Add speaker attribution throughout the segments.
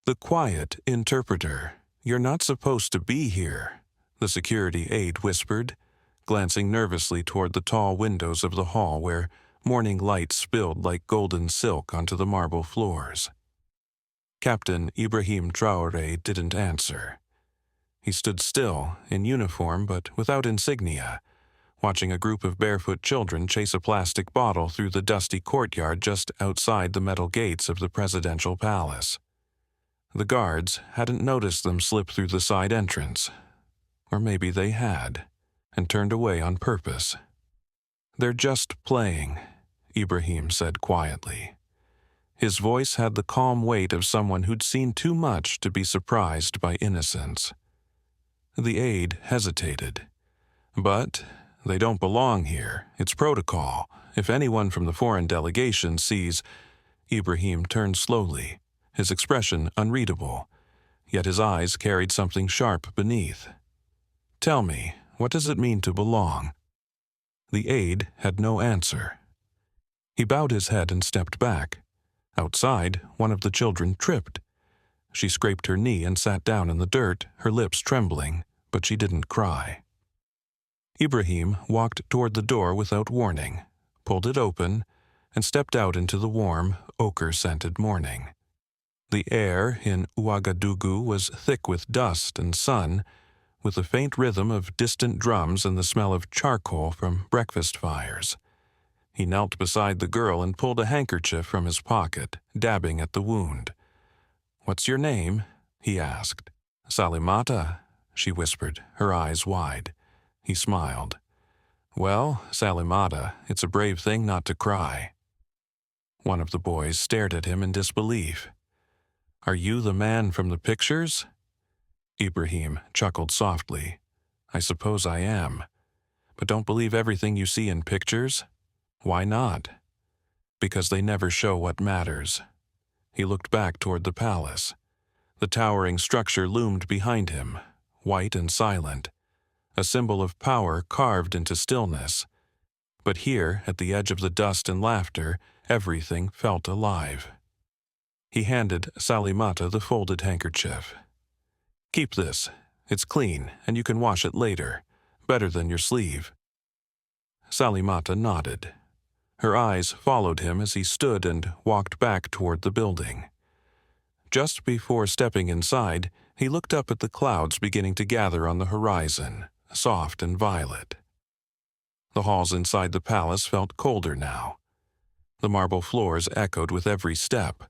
Speaker 1: The quiet interpreter. You're not supposed to be here, the security aide whispered, glancing nervously toward the tall windows of the hall where morning light spilled like golden silk onto the marble floors. Captain Ibrahim Traoré didn't answer. He stood still, in uniform but without insignia, watching a group of barefoot children chase a plastic bottle through the dusty courtyard just outside the metal gates of the presidential palace. The guards hadn't noticed them slip through the side entrance. Or maybe they had, and turned away on purpose. "They're just playing," Ibrahim said quietly. His voice had the calm weight of someone who'd seen too much to be surprised by innocence. The aide hesitated. "But they don't belong here. It's protocol. If anyone from the foreign delegation sees—" Ibrahim turned slowly, his expression unreadable, yet his eyes carried something sharp beneath. "Tell me, what does it mean to belong?" The aide had no answer. He bowed his head and stepped back. Outside, one of the children tripped. She scraped her knee and sat down in the dirt, her lips trembling, but she didn't cry. Ibrahim walked toward the door without warning, pulled it open, and stepped out into the warm, ochre-scented morning. The air in Ouagadougou was thick with dust and sun, with the faint rhythm of distant drums and the smell of charcoal from breakfast fires. He knelt beside the girl and pulled a handkerchief from his pocket, dabbing at the wound. "What's your name?" he asked. "Salimata," she whispered, her eyes wide. He smiled. "Well, Salimata, it's a brave thing not to cry." One of the boys stared at him in disbelief. "Are you the man from the pictures?" Ibrahim chuckled softly. "I suppose I am. But don't believe everything you see in pictures." "Why not?" "Because they never show what matters." He looked back toward the palace. The towering structure loomed behind him, white and silent, a symbol of power carved into stillness. But here, at the edge of the dust and laughter, everything felt alive. He handed Salimata the folded handkerchief. "Keep this. It's clean, and you can wash it later. Better than your sleeve." Salimata nodded. Her eyes followed him as he stood and walked back toward the building. Just before stepping inside, he looked up at the clouds beginning to gather on the horizon, soft and violet. The halls inside the palace felt colder now. The marble floors echoed with every step,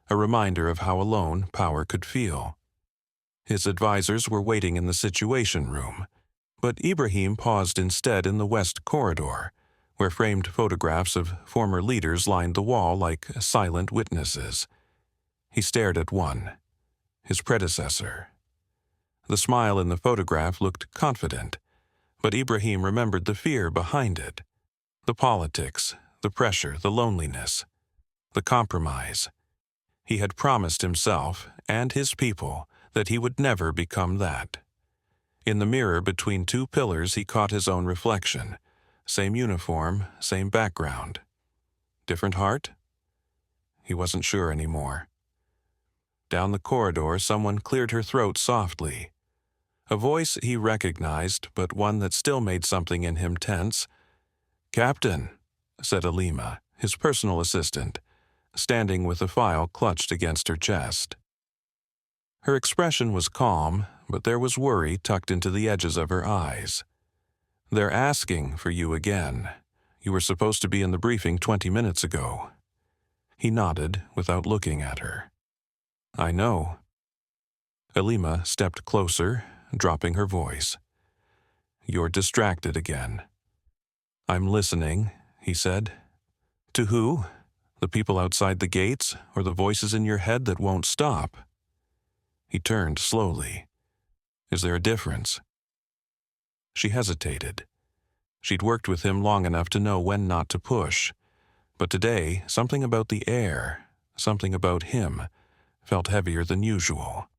Speaker 1: a reminder of how alone power could feel. His advisors were waiting in the Situation Room, but Ibrahim paused instead in the west corridor, where framed photographs of former leaders lined the wall like silent witnesses. He stared at one, his predecessor. The smile in the photograph looked confident, but Ibrahim remembered the fear behind it. The politics, the pressure, the loneliness, the compromise. He had promised himself and his people that he would never become that. In the mirror between two pillars he caught his own reflection. Same uniform, same background. Different heart? He wasn't sure anymore. Down the corridor, someone cleared her throat softly. A voice he recognized, but one that still made something in him tense. "Captain," said Alima, his personal assistant, standing with a file clutched against her chest. Her expression was calm, but there was worry tucked into the edges of her eyes. "They're asking for you again. You were supposed to be in the briefing 20 minutes ago." He nodded without looking at her. "I know." Alima stepped closer, dropping her voice. "You're distracted again." "I'm listening," he said. "To who? The people outside the gates, or the voices in your head that won't stop?" He turned slowly. "Is there a difference?" She hesitated. She'd worked with him long enough to know when not to push. But today, something about the air, something about him, felt heavier than usual.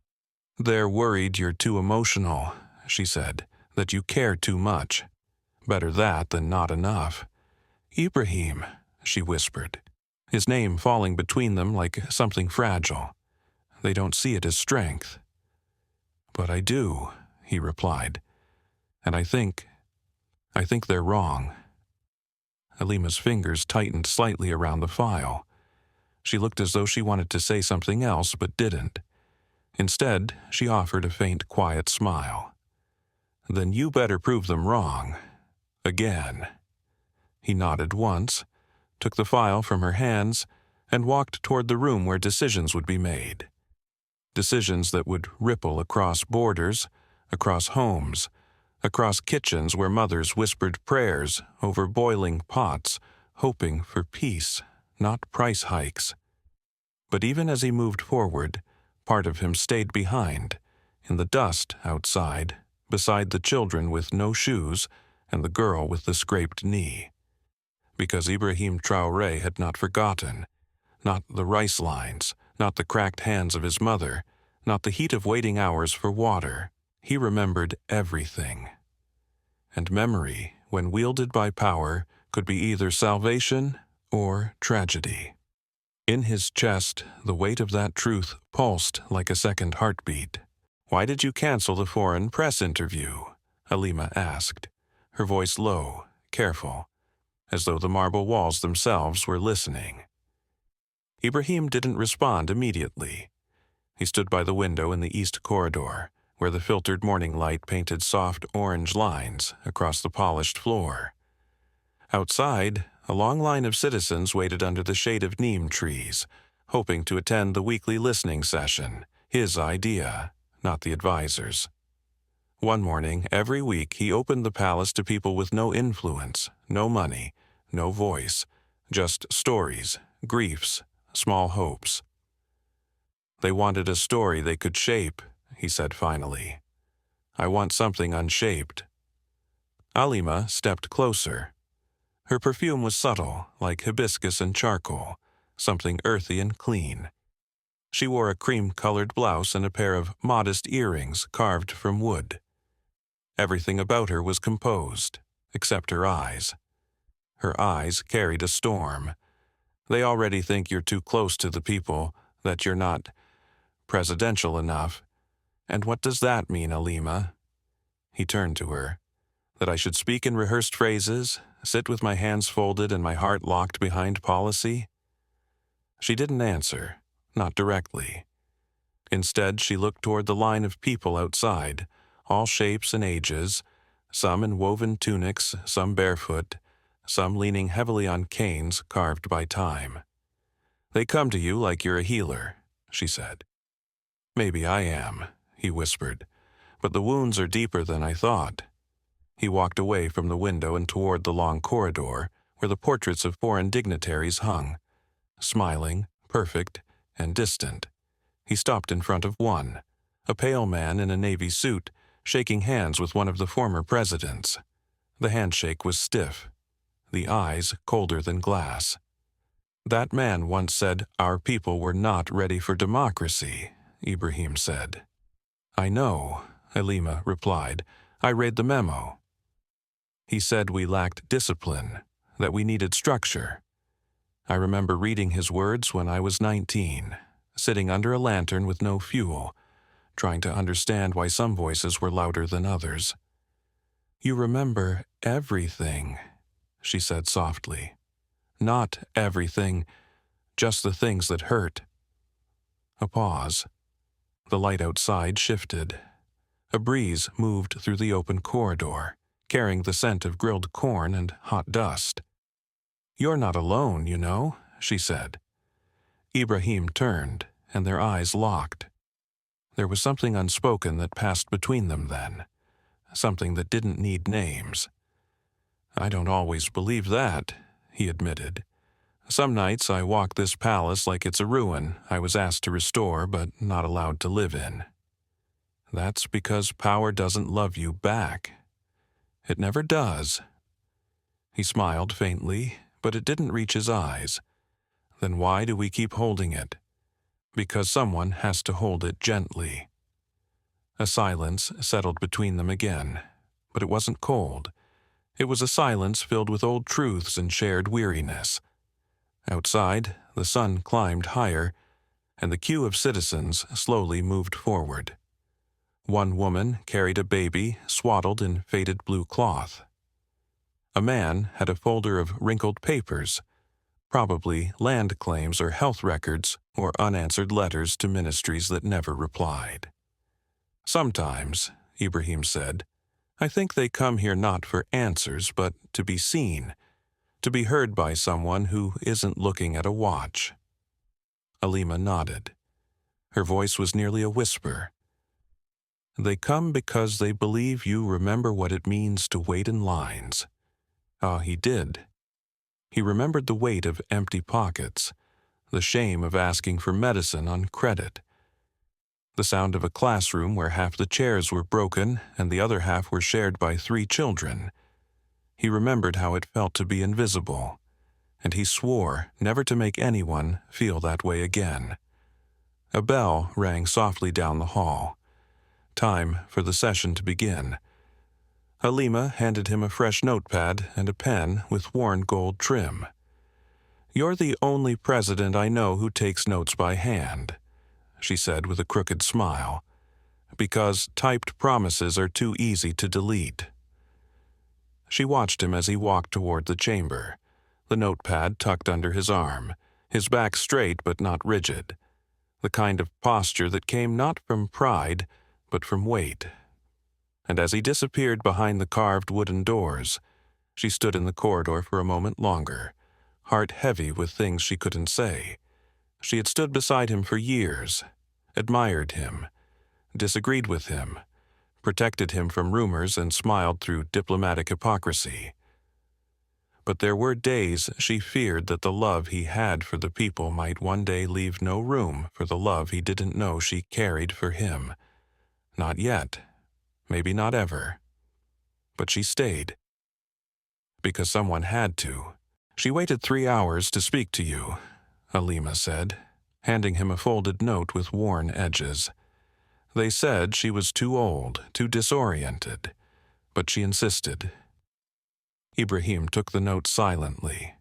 Speaker 1: "They're worried you're too emotional," she said, "that you care too much. Better that than not enough." "Ibrahim," she whispered, his name falling between them like something fragile. They don't see it as strength. But I do, he replied. And I think they're wrong. Alima's fingers tightened slightly around the file. She looked as though she wanted to say something else but didn't. Instead, she offered a faint, quiet smile. Then you better prove them wrong. Again. He nodded once, took the file from her hands, and walked toward the room where decisions would be made. Decisions that would ripple across borders, across homes, across kitchens where mothers whispered prayers over boiling pots, hoping for peace, not price hikes. But even as he moved forward, part of him stayed behind, in the dust outside, beside the children with no shoes and the girl with the scraped knee. Because Ibrahim Traoré had not forgotten, not the rice lines, not the cracked hands of his mother, not the heat of waiting hours for water. He remembered everything. And memory, when wielded by power, could be either salvation or tragedy. In his chest, the weight of that truth pulsed like a second heartbeat. "Why did you cancel the foreign press interview?" Alima asked, her voice low, careful, as though the marble walls themselves were listening. Ibrahim didn't respond immediately. He stood by the window in the east corridor, where the filtered morning light painted soft orange lines across the polished floor. Outside, a long line of citizens waited under the shade of neem trees, hoping to attend the weekly listening session, his idea, not the advisor's. One morning, every week, he opened the palace to people with no influence, no money, no voice, just stories, griefs, small hopes. They wanted a story they could shape, he said finally. I want something unshaped. Alima stepped closer. Her perfume was subtle, like hibiscus and charcoal, something earthy and clean. She wore a cream-colored blouse and a pair of modest earrings carved from wood. Everything about her was composed, except her eyes. Her eyes carried a storm. They already think you're too close to the people, that you're not presidential enough. And what does that mean, Alima? He turned to her. That I should speak in rehearsed phrases, sit with my hands folded and my heart locked behind policy? She didn't answer, not directly. Instead, she looked toward the line of people outside, all shapes and ages, some in woven tunics, some barefoot, some leaning heavily on canes carved by time. They come to you like you're a healer, she said. Maybe I am, he whispered, but the wounds are deeper than I thought. He walked away from the window and toward the long corridor where the portraits of foreign dignitaries hung, smiling, perfect, and distant. He stopped in front of one, a pale man in a navy suit, shaking hands with one of the former presidents. The handshake was stiff, the eyes colder than glass. That man once said our people were not ready for democracy, Ibrahim said. I know, Alima replied. I read the memo. He said we lacked discipline, that we needed structure. I remember reading his words when I was 19, sitting under a lantern with no fuel, trying to understand why some voices were louder than others. You remember everything, she said softly. Not everything, just the things that hurt. A pause. The light outside shifted. A breeze moved through the open corridor, carrying the scent of grilled corn and hot dust. You're not alone, you know, she said. Ibrahim turned, and their eyes locked. There was something unspoken that passed between them then, something that didn't need names. I don't always believe that, he admitted. Some nights I walk this palace like it's a ruin I was asked to restore but not allowed to live in. That's because power doesn't love you back. It never does. He smiled faintly, but it didn't reach his eyes. Then why do we keep holding it? Because someone has to hold it gently. A silence settled between them again, but it wasn't cold. It was a silence filled with old truths and shared weariness. Outside, the sun climbed higher, and the queue of citizens slowly moved forward. One woman carried a baby swaddled in faded blue cloth. A man had a folder of wrinkled papers, probably land claims or health records or unanswered letters to ministries that never replied. "Sometimes," Ibrahim said, "I think they come here not for answers, but to be seen, to be heard by someone who isn't looking at a watch." Alima nodded. Her voice was nearly a whisper. "They come because they believe you remember what it means to wait in lines." Ah, he did. He remembered the weight of empty pockets, the shame of asking for medicine on credit, the sound of a classroom where half the chairs were broken and the other half were shared by 3 children. He remembered how it felt to be invisible, and he swore never to make anyone feel that way again. A bell rang softly down the hall. Time for the session to begin. Alima handed him a fresh notepad and a pen with worn gold trim. "You're the only president I know who takes notes by hand," she said with a crooked smile, "because typed promises are too easy to delete." She watched him as he walked toward the chamber, the notepad tucked under his arm, his back straight but not rigid, the kind of posture that came not from pride but from weight. And as he disappeared behind the carved wooden doors, she stood in the corridor for a moment longer, heart heavy with things she couldn't say. She had stood beside him for years, admired him, disagreed with him, protected him from rumors and smiled through diplomatic hypocrisy. But there were days she feared that the love he had for the people might one day leave no room for the love he didn't know she carried for him. Not yet. Maybe not ever. But she stayed. Because someone had to. "She waited 3 hours to speak to you," Alima said, handing him a folded note with worn edges. "They said she was too old, too disoriented, but she insisted." Ibrahim took the note silently.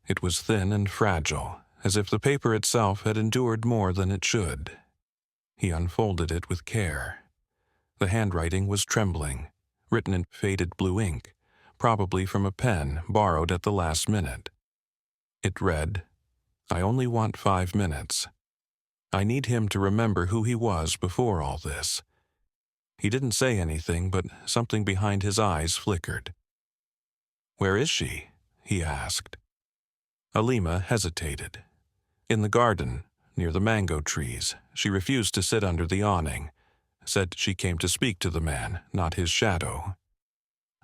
Speaker 1: It was thin and fragile, as if the paper itself had endured more than it should. He unfolded it with care. The handwriting was trembling, written in faded blue ink, probably from a pen borrowed at the last minute. It read, "I only want 5 minutes. I need him to remember who he was before all this." He didn't say anything, but something behind his eyes flickered. "Where is she?" he asked. Alima hesitated. "In the garden, near the mango trees. She refused to sit under the awning. Said she came to speak to the man, not his shadow."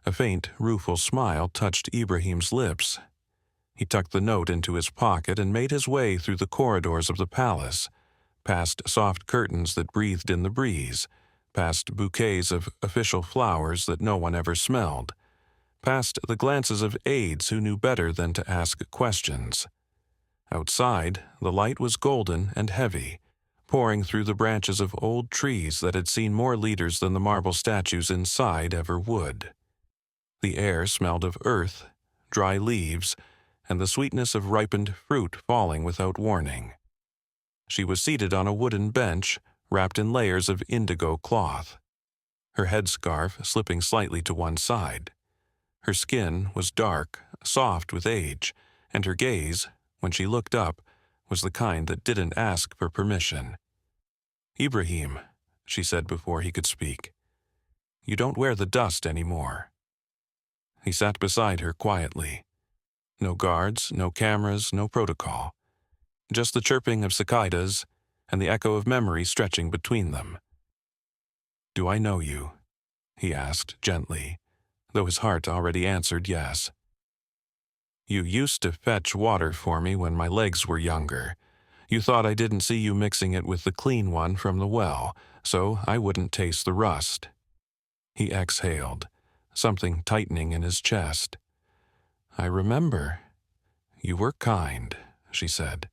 Speaker 1: A faint, rueful smile touched Ibrahim's lips. He tucked the note into his pocket and made his way through the corridors of the palace, past soft curtains that breathed in the breeze, past bouquets of official flowers that no one ever smelled, past the glances of aides who knew better than to ask questions. Outside, the light was golden and heavy, pouring through the branches of old trees that had seen more leaders than the marble statues inside ever would. The air smelled of earth, dry leaves, and the sweetness of ripened fruit falling without warning. She was seated on a wooden bench, wrapped in layers of indigo cloth, her headscarf slipping slightly to one side. Her skin was dark, soft with age, and her gaze, when she looked up, was the kind that didn't ask for permission. "Ibrahim," she said before he could speak, "you don't wear the dust anymore." He sat beside her quietly. No guards, no cameras, no protocol. Just the chirping of cicadas and the echo of memory stretching between them. "Do I know you?" he asked gently, though his heart already answered yes. "You used to fetch water for me when my legs were younger. You thought I didn't see you mixing it with the clean one from the well, so I wouldn't taste the rust." He exhaled, something tightening in his chest. "I remember. You were kind," she said.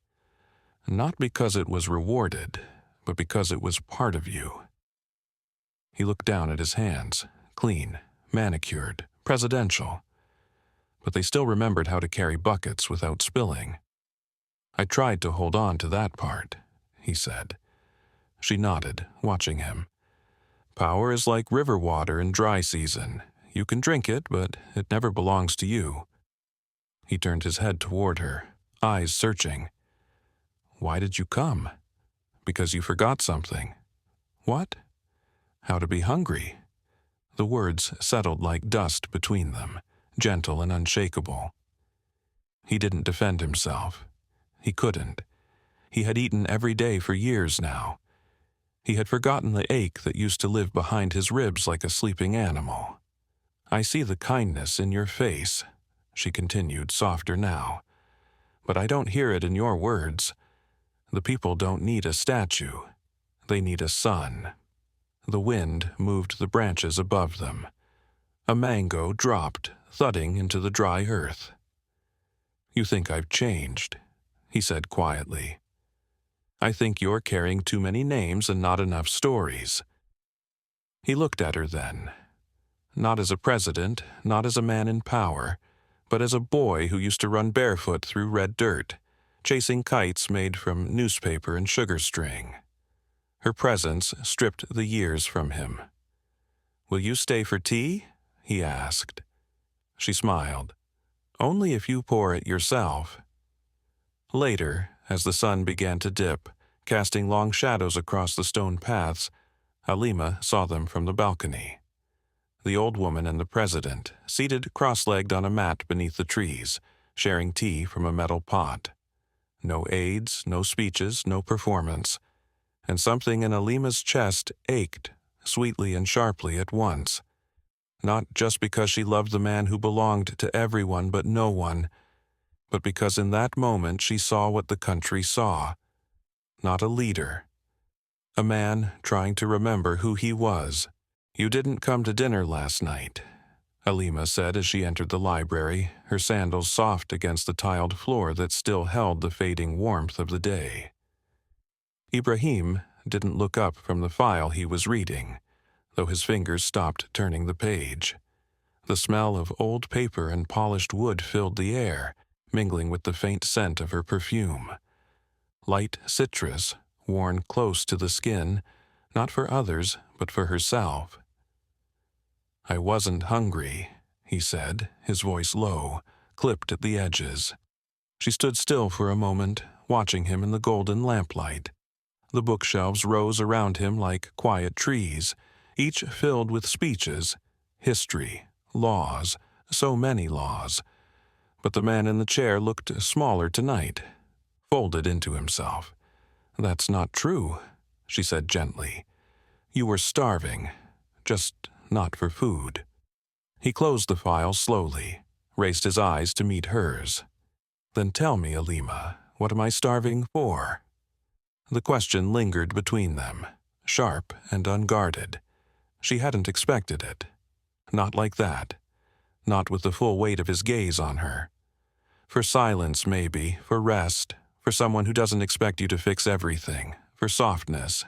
Speaker 1: "Not because it was rewarded, but because it was part of you." He looked down at his hands, clean, manicured, presidential. But they still remembered how to carry buckets without spilling. "I tried to hold on to that part," he said. She nodded, watching him. Power is like river water in dry season. You can drink it, but it never belongs to you. He turned his head toward her, eyes searching. Why did you come? Because you forgot something. What? How to be hungry. The words settled like dust between them, gentle and unshakable. He didn't defend himself. He couldn't. He had eaten every day for years now. He had forgotten the ache that used to live behind his ribs like a sleeping animal. I see the kindness in your face, she continued, softer now. But I don't hear it in your words. The people don't need a statue. They need a sun. The wind moved the branches above them. A mango dropped, thudding into the dry earth. You think I've changed, he said quietly. I think you're carrying too many names and not enough stories. He looked at her then. Not as a president, not as a man in power, but as a boy who used to run barefoot through red dirt, chasing kites made from newspaper and sugar string. Her presence stripped the years from him. Will you stay for tea? He asked. She smiled. Only if you pour it yourself. Later, as the sun began to dip, casting long shadows across the stone paths, Halima saw them from the balcony. The old woman and the president, seated cross-legged on a mat beneath the trees, sharing tea from a metal pot. No aids, no speeches, no performance. And something in Halima's chest ached, sweetly and sharply at once. Not just because she loved the man who belonged to everyone but no one, but because in that moment she saw what the country saw. Not a leader. A man trying to remember who he was. You didn't come to dinner last night, Halima said as she entered the library, her sandals soft against the tiled floor that still held the fading warmth of the day. Ibrahim didn't look up from the file he was reading, though his fingers stopped turning the page. The smell of old paper and polished wood filled the air, mingling with the faint scent of her perfume. Light citrus, worn close to the skin, not for others, but for herself. I wasn't hungry, he said, his voice low, clipped at the edges. She stood still for a moment, watching him in the golden lamplight. The bookshelves rose around him like quiet trees, each filled with speeches, history, laws, so many laws. But the man in the chair looked smaller tonight, folded into himself. That's not true, she said gently. You were starving, just not for food. He closed the file slowly, raised his eyes to meet hers. Then tell me, Halima, what am I starving for? The question lingered between them, sharp and unguarded. She hadn't expected it. Not like that. Not with the full weight of his gaze on her. For silence, maybe, for rest, for someone who doesn't expect you to fix everything, for softness.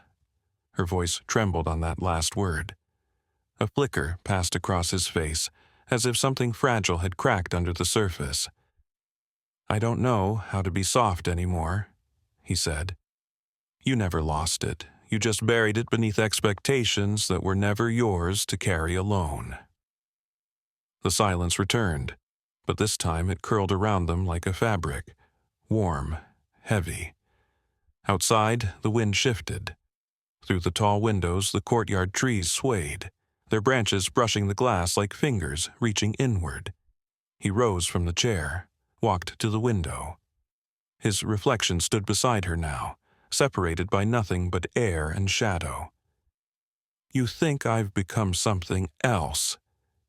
Speaker 1: Her voice trembled on that last word. A flicker passed across his face, as if something fragile had cracked under the surface. I don't know how to be soft anymore, he said. You never lost it. You just buried it beneath expectations that were never yours to carry alone. The silence returned, but this time it curled around them like a fabric, warm, heavy. Outside, the wind shifted. Through the tall windows, the courtyard trees swayed, their branches brushing the glass like fingers reaching inward. He rose from the chair, walked to the window. His reflection stood beside her now, separated by nothing but air and shadow. You think I've become something else,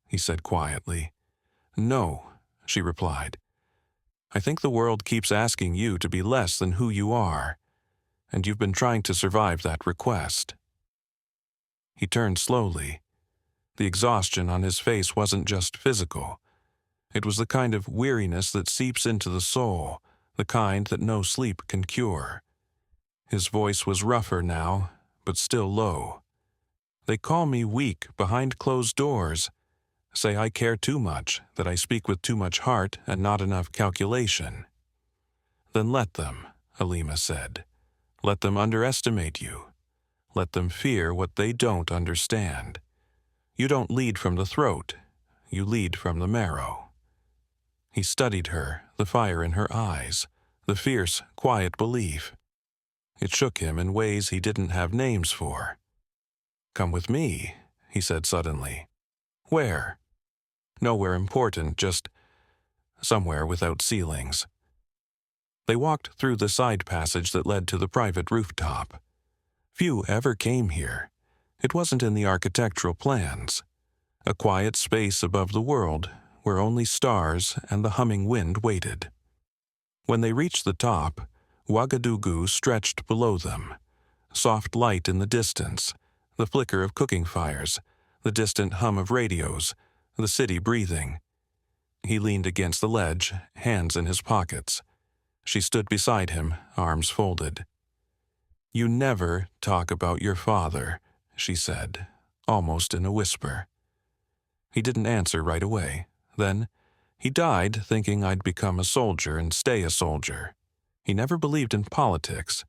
Speaker 1: he said quietly. No, she replied. I think the world keeps asking you to be less than who you are, and you've been trying to survive that request. He turned slowly. The exhaustion on his face wasn't just physical. It was the kind of weariness that seeps into the soul, the kind that no sleep can cure. His voice was rougher now, but still low. They call me weak behind closed doors, say I care too much, that I speak with too much heart and not enough calculation. Then let them, Halima said. Let them underestimate you. Let them fear what they don't understand. You don't lead from the throat. You lead from the marrow." He studied her, the fire in her eyes, the fierce, quiet belief. It shook him in ways he didn't have names for. "Come with me," he said suddenly. "Where?" "Nowhere important, just somewhere without ceilings." They walked through the side passage that led to the private rooftop. Few ever came here. It wasn't in the architectural plans. A quiet space above the world where only stars and the humming wind waited. When they reached the top, Ouagadougou stretched below them. Soft light in the distance, the flicker of cooking fires, the distant hum of radios, the city breathing. He leaned against the ledge, hands in his pockets. She stood beside him, arms folded. "You never talk about your father," she said, almost in a whisper. He didn't answer right away. Then, "He died thinking I'd become a soldier and stay a soldier. He never believed in politics.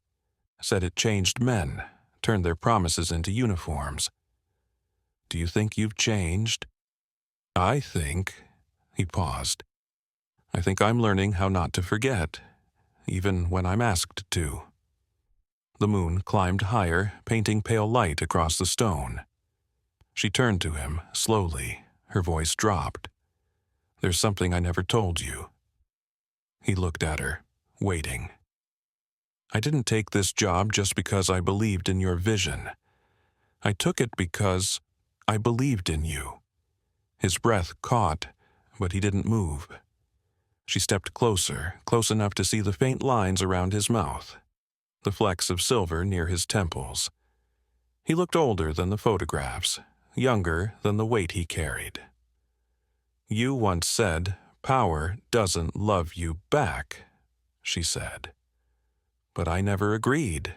Speaker 1: Said it changed men, turned their promises into uniforms. Do you think you've changed?" "I think," he paused, "I think I'm learning how not to forget, even when I'm asked to." The moon climbed higher, painting pale light across the stone. She turned to him, slowly, her voice dropped. "There's something I never told you." He looked at her, waiting. "I didn't take this job just because I believed in your vision. I took it because I believed in you." His breath caught, but he didn't move. She stepped closer, close enough to see the faint lines around his mouth, the flecks of silver near his temples. He looked older than the photographs, younger than the weight he carried. "You once said, 'Power doesn't love you back,'" she said. "But I never agreed."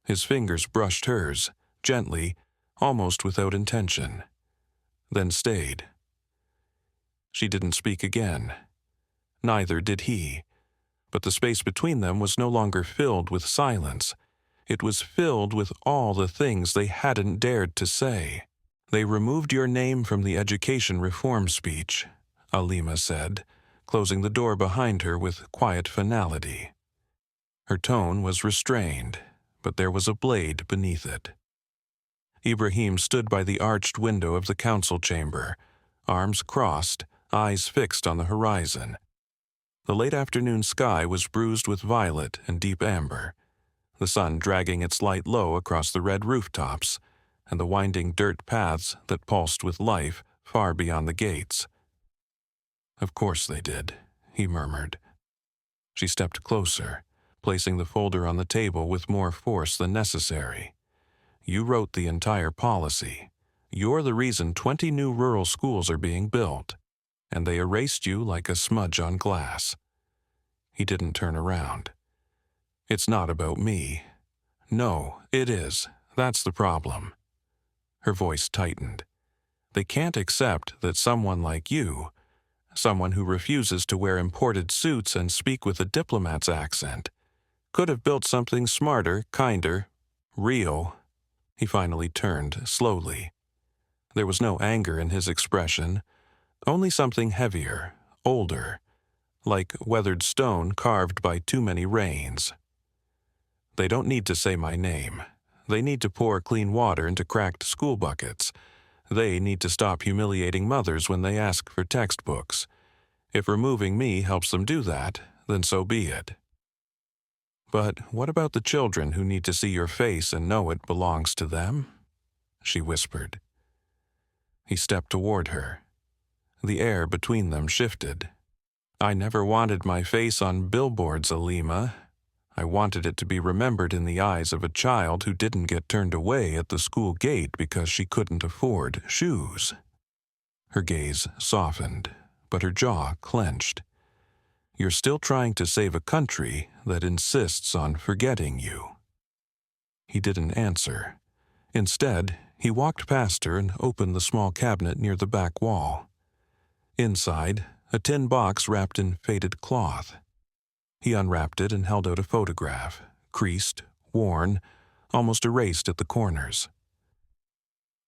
Speaker 1: His fingers brushed hers, gently, almost without intention, then stayed. She didn't speak again. Neither did he. But the space between them was no longer filled with silence. It was filled with all the things they hadn't dared to say. "They removed your name from the education reform speech," Alima said, closing the door behind her with quiet finality. Her tone was restrained, but there was a blade beneath it. Ibrahim stood by the arched window of the council chamber, arms crossed, eyes fixed on the horizon. The late afternoon sky was bruised with violet and deep amber, the sun dragging its light low across the red rooftops and the winding dirt paths that pulsed with life far beyond the gates. "Of course they did," he murmured. She stepped closer, placing the folder on the table with more force than necessary. "You wrote the entire policy. You're the reason 20 new rural schools are being built, and they erased you like a smudge on glass." He didn't turn around. "It's not about me." "No, it is. That's the problem." Her voice tightened. "They can't accept that someone like you, someone who refuses to wear imported suits and speak with a diplomat's accent, could have built something smarter, kinder, real." He finally turned, slowly. There was no anger in his expression, only something heavier, older, like weathered stone carved by too many rains. "They don't need to say my name. They need to pour clean water into cracked school buckets. They need to stop humiliating mothers when they ask for textbooks. If removing me helps them do that, then so be it." "But what about the children who need to see your face and know it belongs to them?" she whispered. He stepped toward her. The air between them shifted. "I never wanted my face on billboards, Alima. I wanted it to be remembered in the eyes of a child who didn't get turned away at the school gate because she couldn't afford shoes." Her gaze softened, but her jaw clenched. "You're still trying to save a country that insists on forgetting you." He didn't answer. Instead, he walked past her and opened the small cabinet near the back wall. Inside, a tin box wrapped in faded cloth. He unwrapped it and held out a photograph, creased, worn, almost erased at the corners.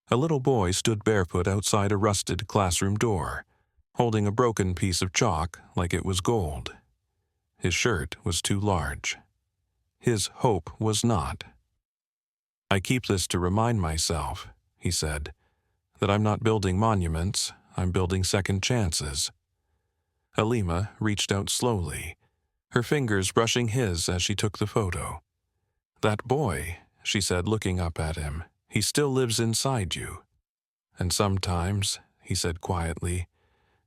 Speaker 1: A little boy stood barefoot outside a rusted classroom door, holding a broken piece of chalk like it was gold. His shirt was too large. His hope was not. "I keep this to remind myself," he said, "that I'm not building monuments, I'm building second chances." Halima reached out slowly, her fingers brushing his as she took the photo. "That boy," she said, looking up at him, "he still lives inside you. And sometimes," he said quietly,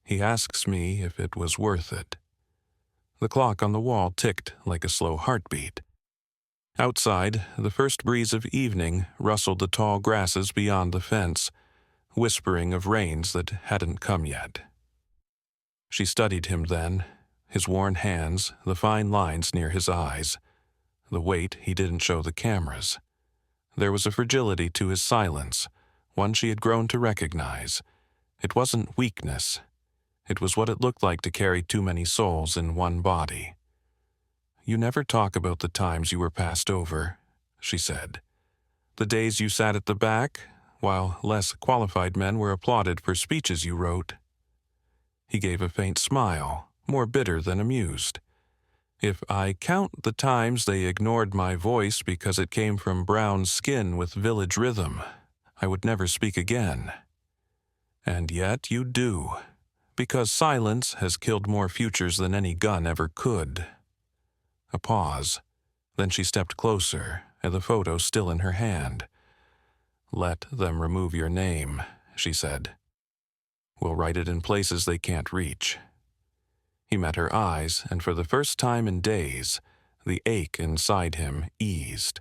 Speaker 1: "he asks me if it was worth it." The clock on the wall ticked like a slow heartbeat. Outside, the first breeze of evening rustled the tall grasses beyond the fence, whispering of rains that hadn't come yet. She studied him then, his worn hands, the fine lines near his eyes, the weight he didn't show the cameras. There was a fragility to his silence, one she had grown to recognize. It wasn't weakness. It was what it looked like to carry too many souls in one body. "You never talk about the times you were passed over," she said. "The days you sat at the back, while less qualified men were applauded for speeches you wrote." He gave a faint smile, more bitter than amused. "If I count the times they ignored my voice because it came from brown skin with village rhythm, I would never speak again. And yet you do, because silence has killed more futures than any gun ever could." A pause. Then she stepped closer, and the photo still in her hand. "Let them remove your name," she said. "We'll write it in places they can't reach." He met her eyes, and for the first time in days, the ache inside him eased.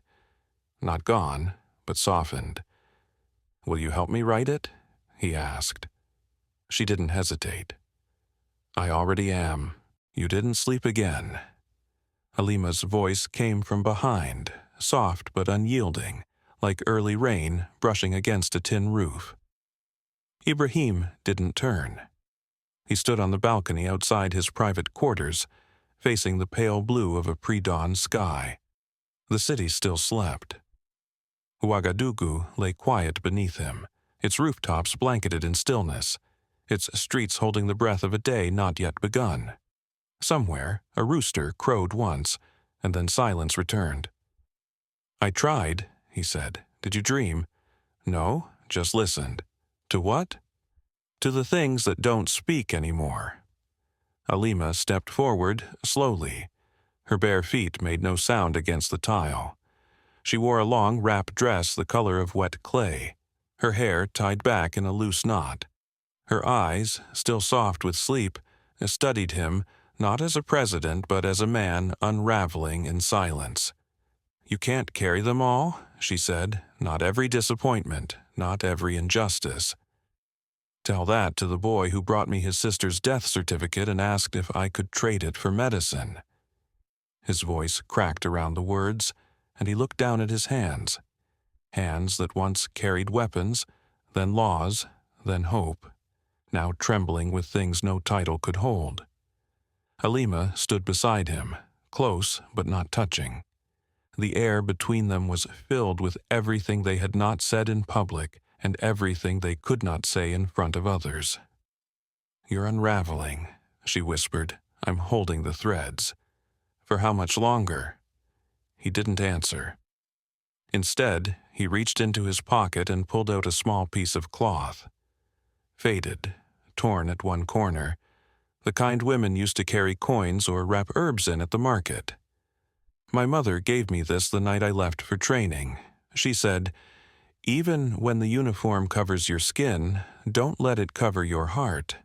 Speaker 1: Not gone, but softened. "Will you help me write it?" he asked. She didn't hesitate. "I already am. You didn't sleep again." Halima's voice came from behind, soft but unyielding, like early rain brushing against a tin roof. Ibrahim didn't turn. He stood on the balcony outside his private quarters, facing the pale blue of a pre-dawn sky. The city still slept. Ouagadougou lay quiet beneath him, its rooftops blanketed in stillness, its streets holding the breath of a day not yet begun. Somewhere, a rooster crowed once, and then silence returned. "I tried," he said. "Did you dream?" "No, just listened." "To what?" "To the things that don't speak anymore." Halima stepped forward, slowly. Her bare feet made no sound against the tile. She wore a long wrap dress the color of wet clay, her hair tied back in a loose knot. Her eyes, still soft with sleep, studied him, not as a president but as a man unraveling in silence. "You can't carry them all," she said. "Not every disappointment, not every injustice." "Tell that to the boy who brought me his sister's death certificate and asked if I could trade it for medicine." His voice cracked around the words, and he looked down at his hands. Hands that once carried weapons, then laws, then hope, now trembling with things no title could hold. Halima stood beside him, close but not touching. The air between them was filled with everything they had not said in public and everything they could not say in front of others. "You're unraveling," she whispered. "I'm holding the threads." "For how much longer?" He didn't answer. Instead, he reached into his pocket and pulled out a small piece of cloth. Faded, torn at one corner, the kind women used to carry coins or wrap herbs in at the market. "My mother gave me this the night I left for training. She said, 'Even when the uniform covers your skin, don't let it cover your heart.'"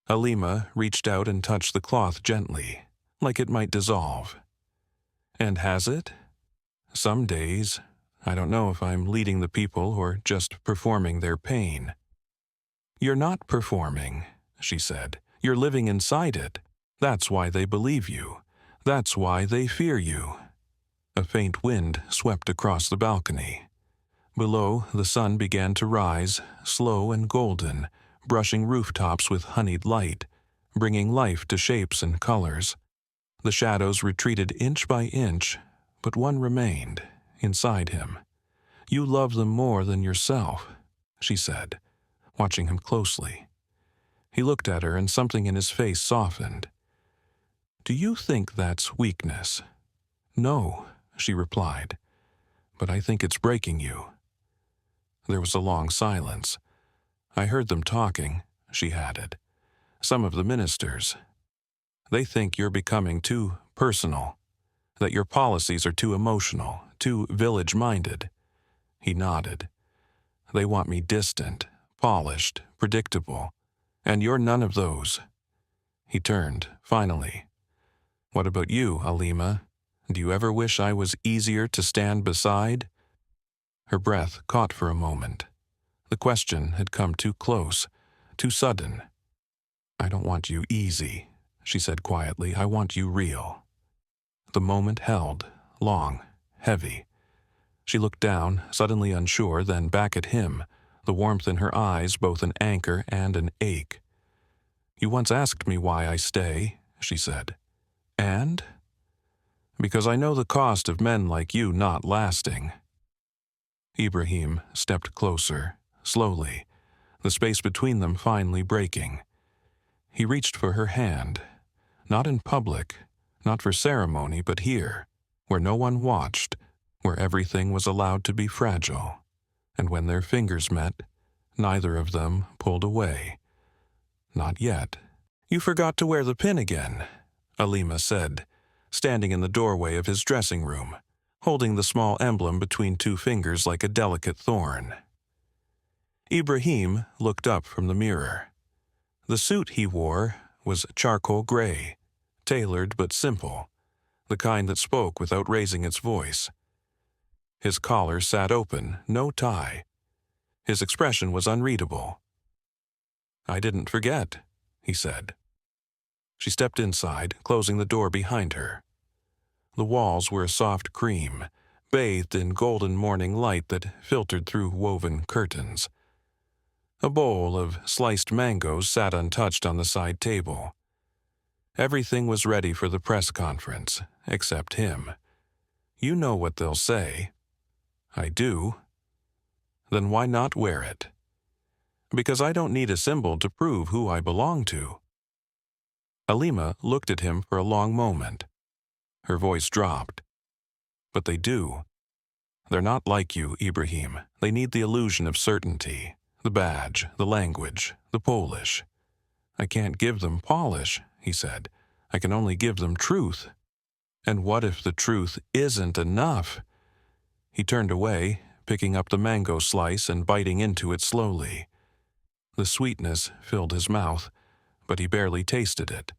Speaker 1: Halima reached out and touched the cloth gently, like it might dissolve. "And has it?" "Some days. I don't know if I'm leading the people or just performing their pain." "You're not performing," she said. "You're living inside it. That's why they believe you. That's why they fear you." A faint wind swept across the balcony. Below, the sun began to rise, slow and golden, brushing rooftops with honeyed light, bringing life to shapes and colors. The shadows retreated inch by inch, but one remained, inside him. "You love them more than yourself," she said, watching him closely. He looked at her and something in his face softened. "Do you think that's weakness?" "No," she replied, "but I think it's breaking you." There was a long silence. "I heard them talking," she added. "Some of the ministers. They think you're becoming too personal, that your policies are too emotional, too village-minded." He nodded. "They want me distant, polished, predictable, and you're none of those." He turned, finally. "What about you, Alima? Do you ever wish I was easier to stand beside?" Her breath caught for a moment. The question had come too close, too sudden. "I don't want you easy," she said quietly. "I want you real." The moment held, long, heavy. She looked down, suddenly unsure, then back at him, the warmth in her eyes both an anchor and an ache. "You once asked me why I stay," she said. "And?" "Because I know the cost of men like you not lasting." Ibrahim stepped closer, slowly, the space between them finally breaking. He reached for her hand, not in public, not for ceremony, but here, where no one watched, where everything was allowed to be fragile. And when their fingers met, neither of them pulled away. Not yet. "You forgot to wear the pin again," Alima said, standing in the doorway of his dressing room, holding the small emblem between two fingers like a delicate thorn. Ibrahim looked up from the mirror. The suit he wore was charcoal gray, tailored but simple, the kind that spoke without raising its voice. His collar sat open, no tie. His expression was unreadable. "I didn't forget," he said. She stepped inside, closing the door behind her. The walls were a soft cream, bathed in golden morning light that filtered through woven curtains. A bowl of sliced mangoes sat untouched on the side table. Everything was ready for the press conference, except him. "You know what they'll say." "I do." "Then why not wear it?" "Because I don't need a symbol to prove who I belong to." Alima looked at him for a long moment. Her voice dropped. "But they do. They're not like you, Ibrahim. They need the illusion of certainty, the badge, the language, the polish." "I can't give them polish," he said. "I can only give them truth." "And what if the truth isn't enough?" He turned away, picking up the mango slice and biting into it slowly. The sweetness filled his mouth, but he barely tasted it.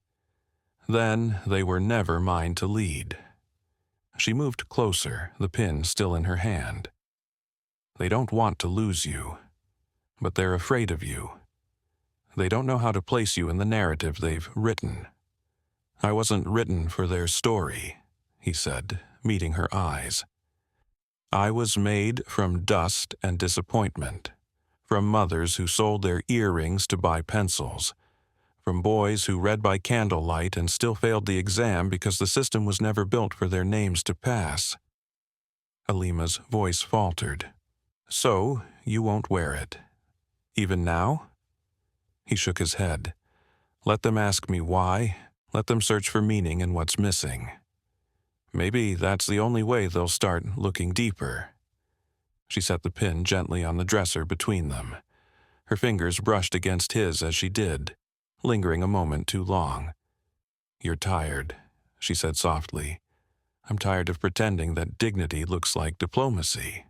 Speaker 1: "Then they were never mine to lead." She moved closer, the pin still in her hand. "They don't want to lose you, but they're afraid of you. They don't know how to place you in the narrative they've written." "I wasn't written for their story," he said, meeting her eyes. "I was made from dust and disappointment, from mothers who sold their earrings to buy pencils, from boys who read by candlelight and still failed the exam because the system was never built for their names to pass." Alima's voice faltered. "So, you won't wear it? Even now?" He shook his head. "Let them ask me why. Let them search for meaning in what's missing. Maybe that's the only way they'll start looking deeper." She set the pin gently on the dresser between them. Her fingers brushed against his as she did, lingering a moment too long. "You're tired," she said softly. "I'm tired of pretending that dignity looks like diplomacy."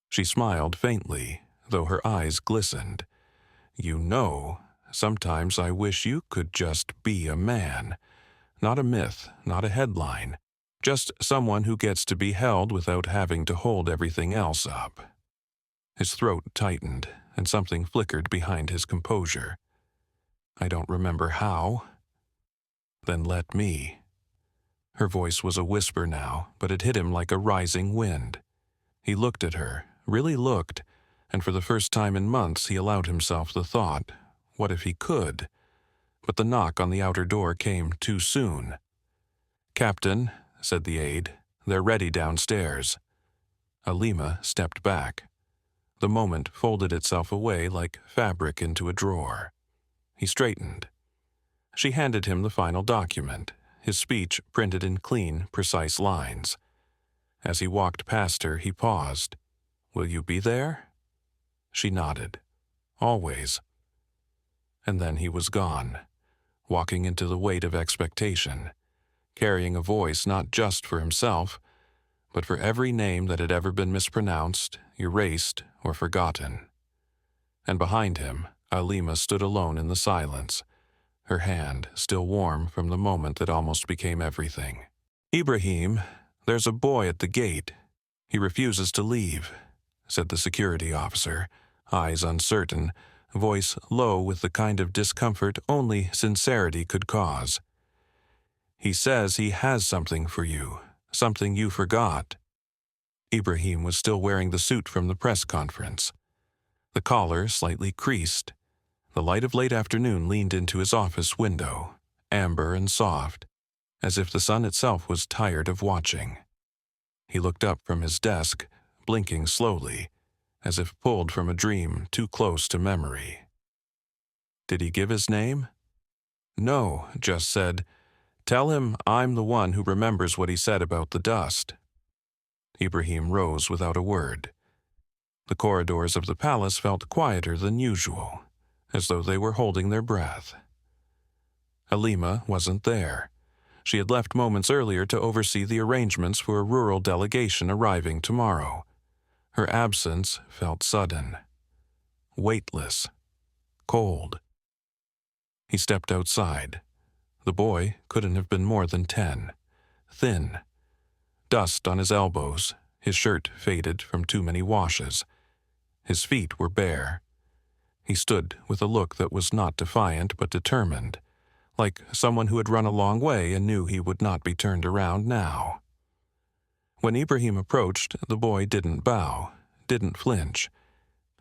Speaker 1: She smiled faintly, though her eyes glistened. "You know, sometimes I wish you could just be a man. Not a myth, not a headline. Just someone who gets to be held without having to hold everything else up." His throat tightened, and something flickered behind his composure. "I don't remember how." "Then let me." Her voice was a whisper now, but it hit him like a rising wind. He looked at her, really looked, and for the first time in months he allowed himself the thought, what if he could? But the knock on the outer door came too soon. "Captain," said the aide, They're ready downstairs." Alima stepped back. The moment folded itself away like fabric into a drawer. He straightened. She handed him the final document, his speech printed in clean, precise lines. As he walked past her, he paused. "Will you be there?" She nodded. "Always." And then he was gone, walking into the weight of expectation, carrying a voice not just for himself, but for every name that had ever been mispronounced, erased, or forgotten. And behind him, Alima stood alone in the silence, her hand still warm from the moment that almost became everything. "Ibrahim, there's a boy at the gate. He refuses to leave," said the security officer, eyes uncertain, voice low with the kind of discomfort only sincerity could cause. "He says he has something for you, something you forgot." Ibrahim was still wearing the suit from the press conference. The collar slightly creased. The light of late afternoon leaned into his office window, amber and soft, as if the sun itself was tired of watching. He looked up from his desk, blinking slowly, as if pulled from a dream too close to memory. Did he give his name? No, just said, "Tell him I'm the one who remembers what he said about the dust." Ibrahim rose without a word. The corridors of the palace felt quieter than usual, as though they were holding their breath. Alima wasn't there. She had left moments earlier to oversee the arrangements for a rural delegation arriving tomorrow. Her absence felt sudden, weightless, cold. He stepped outside. The boy couldn't have been more than 10, thin, dust on his elbows, his shirt faded from too many washes. His feet were bare. He stood with a look that was not defiant but determined, like someone who had run a long way and knew he would not be turned around now. When Ibrahim approached, the boy didn't bow, didn't flinch.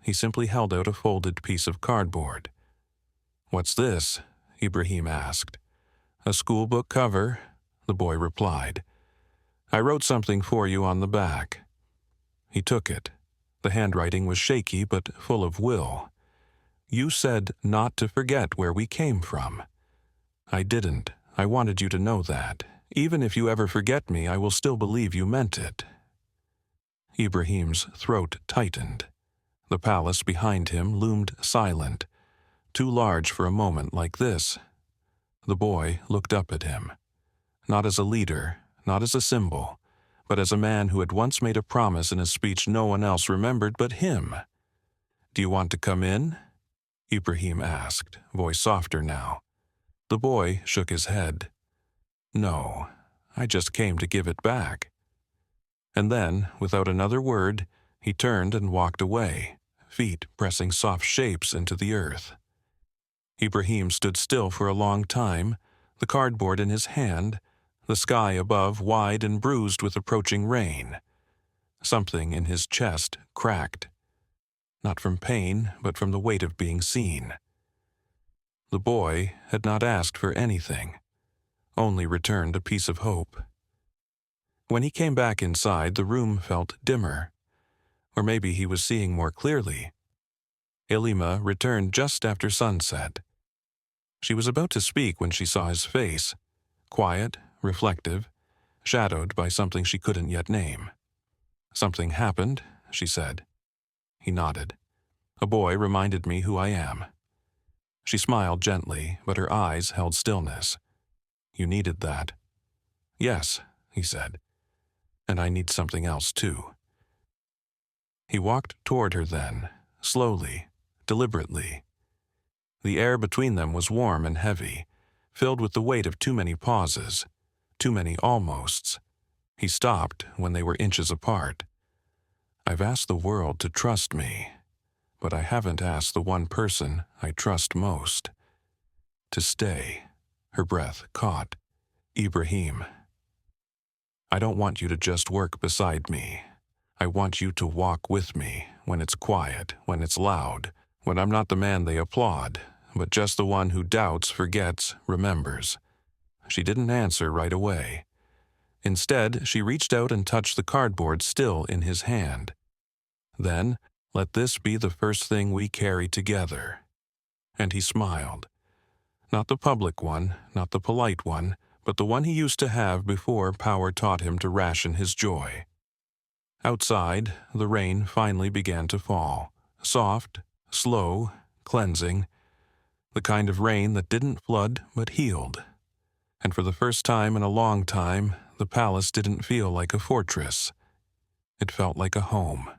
Speaker 1: He simply held out a folded piece of cardboard. "What's this?" Ibrahim asked. "A schoolbook cover," the boy replied. "I wrote something for you on the back." He took it. The handwriting was shaky but full of will. "You said not to forget where we came from." "I didn't. I wanted you to know that. Even if you ever forget me, I will still believe you meant it." Ibrahim's throat tightened. The palace behind him loomed silent, too large for a moment like this. The boy looked up at him, not as a leader, not as a symbol, but as a man who had once made a promise in a speech no one else remembered but him. "Do you want to come in?" Ibrahim asked, voice softer now. The boy shook his head. "No, I just came to give it back." And then, without another word, he turned and walked away, feet pressing soft shapes into the earth. Ibrahim stood still for a long time, the cardboard in his hand, the sky above wide and bruised with approaching rain. Something in his chest cracked, not from pain, but from the weight of being seen. The boy had not asked for anything, only returned a piece of hope. When he came back inside, the room felt dimmer, or maybe he was seeing more clearly. Alima returned just after sunset. She was about to speak when she saw his face, quiet, reflective, shadowed by something she couldn't yet name. "Something happened," she said. He nodded. "A boy reminded me who I am." She smiled gently, but her eyes held stillness. "You needed that." "Yes," he said. "And I need something else too." He walked toward her then, slowly, deliberately. The air between them was warm and heavy, filled with the weight of too many pauses, too many almosts. He stopped when they were inches apart. "I've asked the world to trust me, but I haven't asked the one person I trust most to stay." Her breath caught. "Ibrahim, I don't want you to just work beside me. I want you to walk with me when it's quiet, when it's loud, when I'm not the man they applaud, but just the one who doubts, forgets, remembers." She didn't answer right away. Instead, she reached out and touched the cardboard still in his hand. "Then, let this be the first thing we carry together." And he smiled. Not the public one, not the polite one, but the one he used to have before power taught him to ration his joy. Outside, the rain finally began to fall. Soft, slow, cleansing. The kind of rain that didn't flood but healed. And for the first time in a long time, the palace didn't feel like a fortress. It felt like a home.